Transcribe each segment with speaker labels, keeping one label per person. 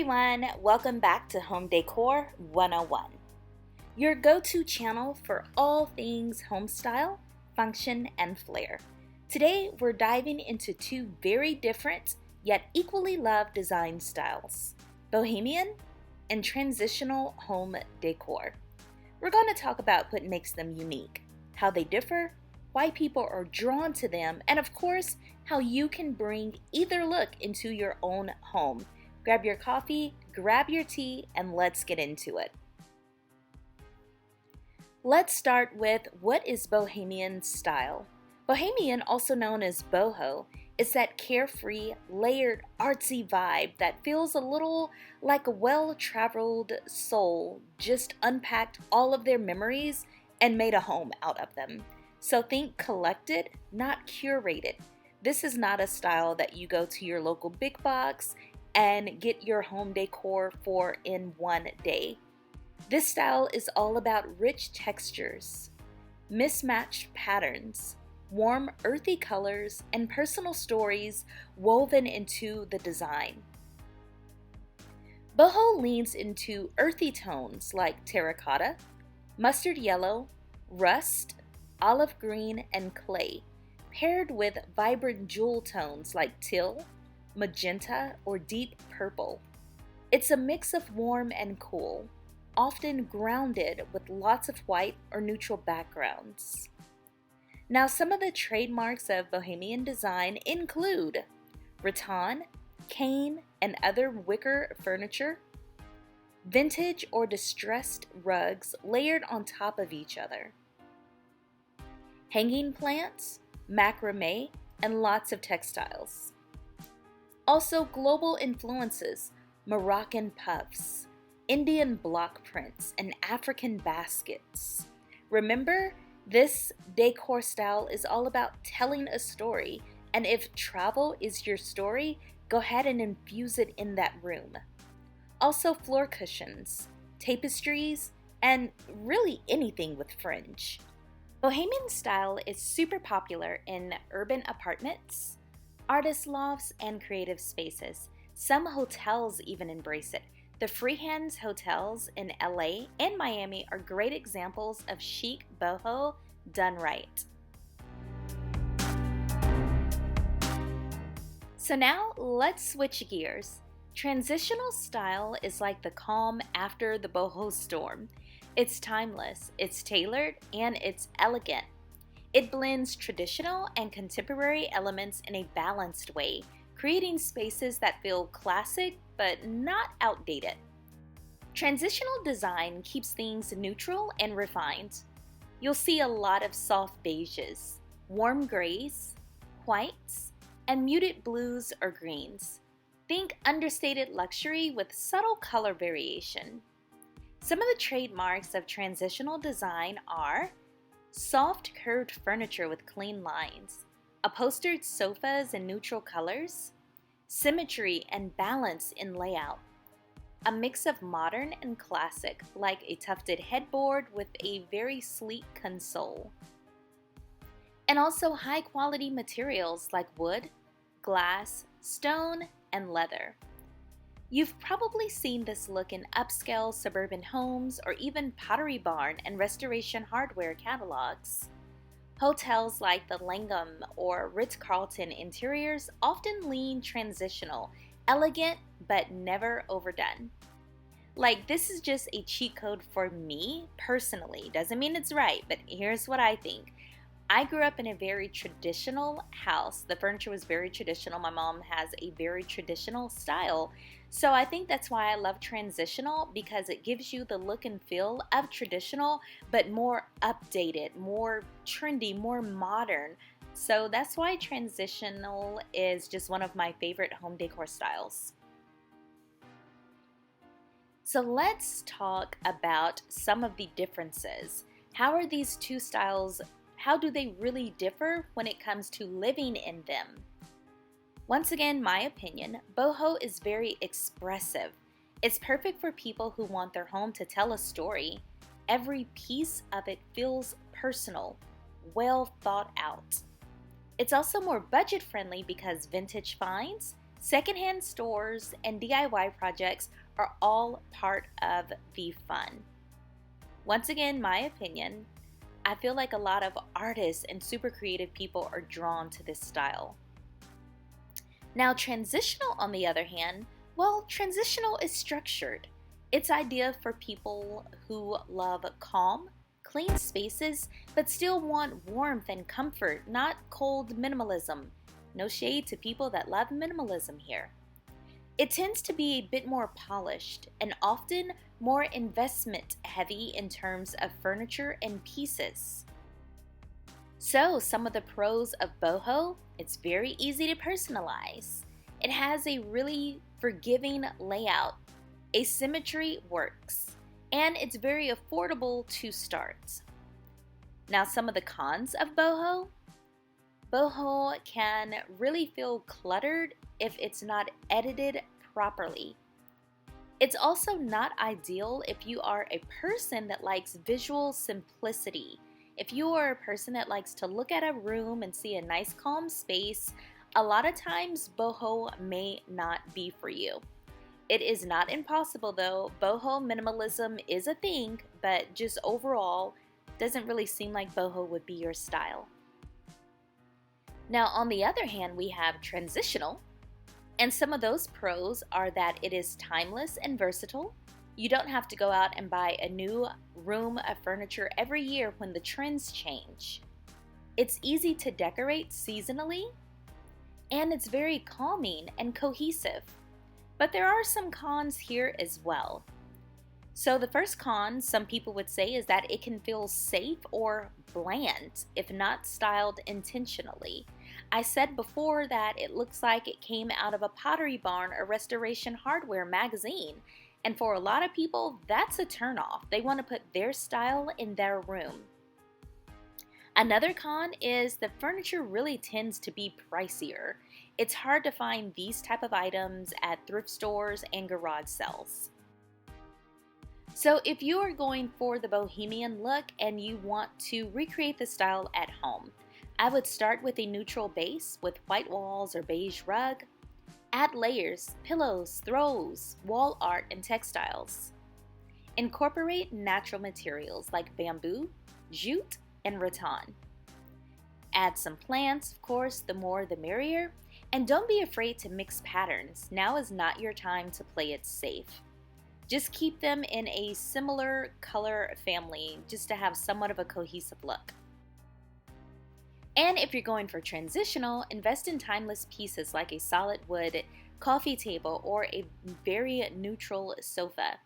Speaker 1: everyone, welcome back to Home Decor 101, your go-to channel for all things home style, function, and flair. Today we're diving into two very different yet equally loved design styles, bohemian and transitional home decor. We're going to talk about what makes them unique, how they differ, why people are drawn to them, and of course, how you can bring either look into your own home. Grab your coffee, grab your tea, and let's get into it. Let's start with what is bohemian style. Bohemian, also known as boho, is that carefree, layered, artsy vibe that feels a little like a well-traveled soul just unpacked all of their memories and made a home out of them. So think collected, not curated. This is not a style that you go to your local big box and get your home decor for in one day. This style is all about rich textures, mismatched patterns, warm earthy colors, and personal stories woven into the design. Boho leans into earthy tones like terracotta, mustard yellow, rust, olive green, and clay, paired with vibrant jewel tones like teal, magenta, or deep purple. It's a mix of warm and cool, often grounded with lots of white or neutral backgrounds. Now, some of the trademarks of bohemian design include rattan, cane, and other wicker furniture, vintage or distressed rugs layered on top of each other, hanging plants, macrame, and lots of textiles. Also, global influences, Moroccan puffs, Indian block prints, and African baskets. Remember, this decor style is all about telling a story, and if travel is your story, go ahead and infuse it in that room. Also, floor cushions, tapestries, and really anything with fringe. Bohemian style is super popular in urban apartments, artist lofts, and creative spaces. Some hotels even embrace it. The Freehands hotels in LA and Miami are great examples of chic boho done right. So now let's switch gears. Transitional style is like the calm after the boho storm. It's timeless, it's tailored, and it's elegant. It blends traditional and contemporary elements in a balanced way, creating spaces that feel classic but not outdated. Transitional design keeps things neutral and refined. You'll see a lot of soft beiges, warm grays, whites, and muted blues or greens. Think understated luxury with subtle color variation. Some of the trademarks of transitional design are soft curved furniture with clean lines, upholstered sofas in neutral colors, symmetry and balance in layout, a mix of modern and classic like a tufted headboard with a very sleek console, and also high quality materials like wood, glass, stone, and leather. You've probably seen this look in upscale suburban homes or even Pottery Barn and restoration hardware catalogs. Hotels like the Langham or Ritz-Carlton interiors often lean transitional, elegant, but never overdone. Like, this is just a cheat code for me personally. Doesn't mean it's right, but here's what I think. I grew up in a very traditional house. The furniture was very traditional. My mom has a very traditional style. So I think that's why I love transitional, because it gives you the look and feel of traditional, but more updated, more trendy, more modern. So that's why transitional is just one of my favorite home decor styles. So let's talk about some of the differences. How are these two styles? How do they really differ when it comes to living in them? Once again, my opinion, boho is very expressive. It's perfect for people who want their home to tell a story. Every piece of it feels personal, well thought out. It's also more budget friendly because vintage finds, Secondhand stores and DIY projects are all part of the fun. Once again, my opinion, I feel like a lot of artists and super creative people are drawn to this style. Now, transitional, on the other hand, well, transitional is structured. It's ideal for people who love calm, clean spaces, but still want warmth and comfort, not cold minimalism. No shade to people that love minimalism here. It tends to be a bit more polished and often more investment heavy in terms of furniture and pieces. So, some of the pros of boho: it's very easy to personalize. It has a really forgiving layout. Asymmetry works. And it's very affordable to start. Now, some of the cons of boho: boho can really feel cluttered if it's not edited properly. It's also not ideal if you are a person that likes visual simplicity. If you are a person that likes to look at a room and see a nice calm space, a lot of times boho may not be for you. It is not impossible though. Boho minimalism is a thing, but just overall, doesn't really seem like boho would be your style. Now, on the other hand, we have transitional, and some of those pros are that it is timeless and versatile. You don't have to go out and buy a new room of furniture every year when the trends change. It's easy to decorate seasonally, and it's very calming and cohesive. But there are some cons here as well. So the first con, some people would say, is that it can feel safe or bland if not styled intentionally. I said before that it looks like it came out of a Pottery Barn or Restoration Hardware magazine. And for a lot of people, that's a turnoff. They want to put their style in their room. Another con is the furniture really tends to be pricier. It's hard to find these type of items at thrift stores and garage sales. So if you are going for the bohemian look and you want to recreate the style at home, I would start with a neutral base with white walls or beige rug. Add layers, pillows, throws, wall art, and textiles. Incorporate natural materials like bamboo, jute, and rattan. Add some plants, of course, the more the merrier. And don't be afraid to mix patterns. Now is not your time to play it safe. Just keep them in a similar color family just to have somewhat of a cohesive look. And if you're going for transitional, invest in timeless pieces like a solid wood coffee table or a very neutral sofa.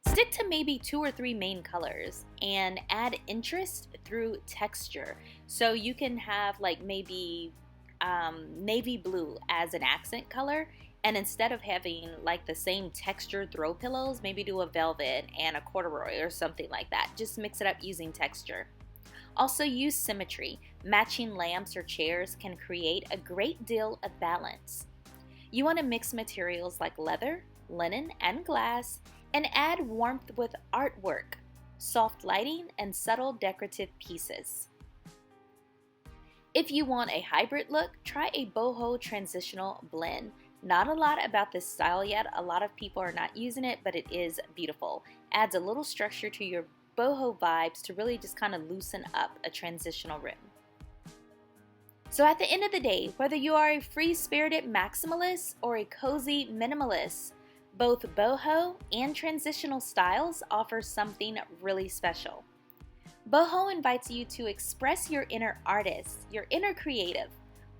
Speaker 1: Stick to maybe 2 or 3 main colors and add interest through texture. So you can have like maybe navy blue as an accent color, and instead of having like the same textured throw pillows, maybe do a velvet and a corduroy or something like that. Just mix it up using texture. Also use symmetry. Matching lamps or chairs can create a great deal of balance. You want to mix materials like leather, linen, and glass, and add warmth with artwork, soft lighting, and subtle decorative pieces. If you want a hybrid look, try a boho transitional blend. Not a lot about this style yet. A lot of people are not using it, but it is beautiful. Adds a little structure to your boho vibes to really just kind of loosen up a transitional room. So at the end of the day, whether you are a free-spirited maximalist or a cozy minimalist, both boho and transitional styles offer something really special. Boho invites you to express your inner artist, your inner creative,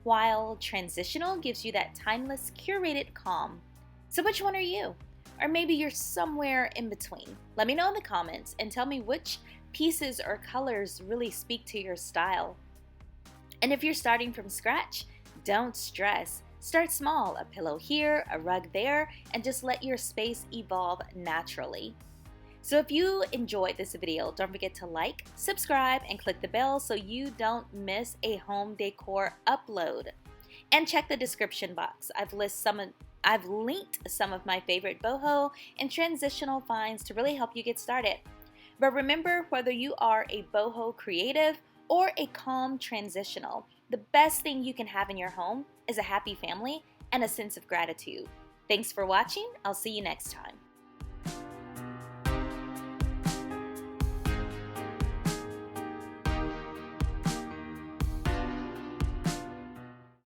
Speaker 1: while transitional gives you that timeless, curated calm. So which one are you? Or maybe you're somewhere in between. Let me know in the comments and tell me which pieces or colors really speak to your style. And if you're starting from scratch, don't stress. Start small, a pillow here, a rug there, and just let your space evolve naturally. So if you enjoyed this video, don't forget to like, subscribe, and click the bell so you don't miss a home decor upload. And check the description box. I've linked some of my favorite boho and transitional finds to really help you get started. But remember, whether you are a boho creative or a calm transitional, the best thing you can have in your home is a happy family and a sense of gratitude. Thanks for watching. I'll see you next time.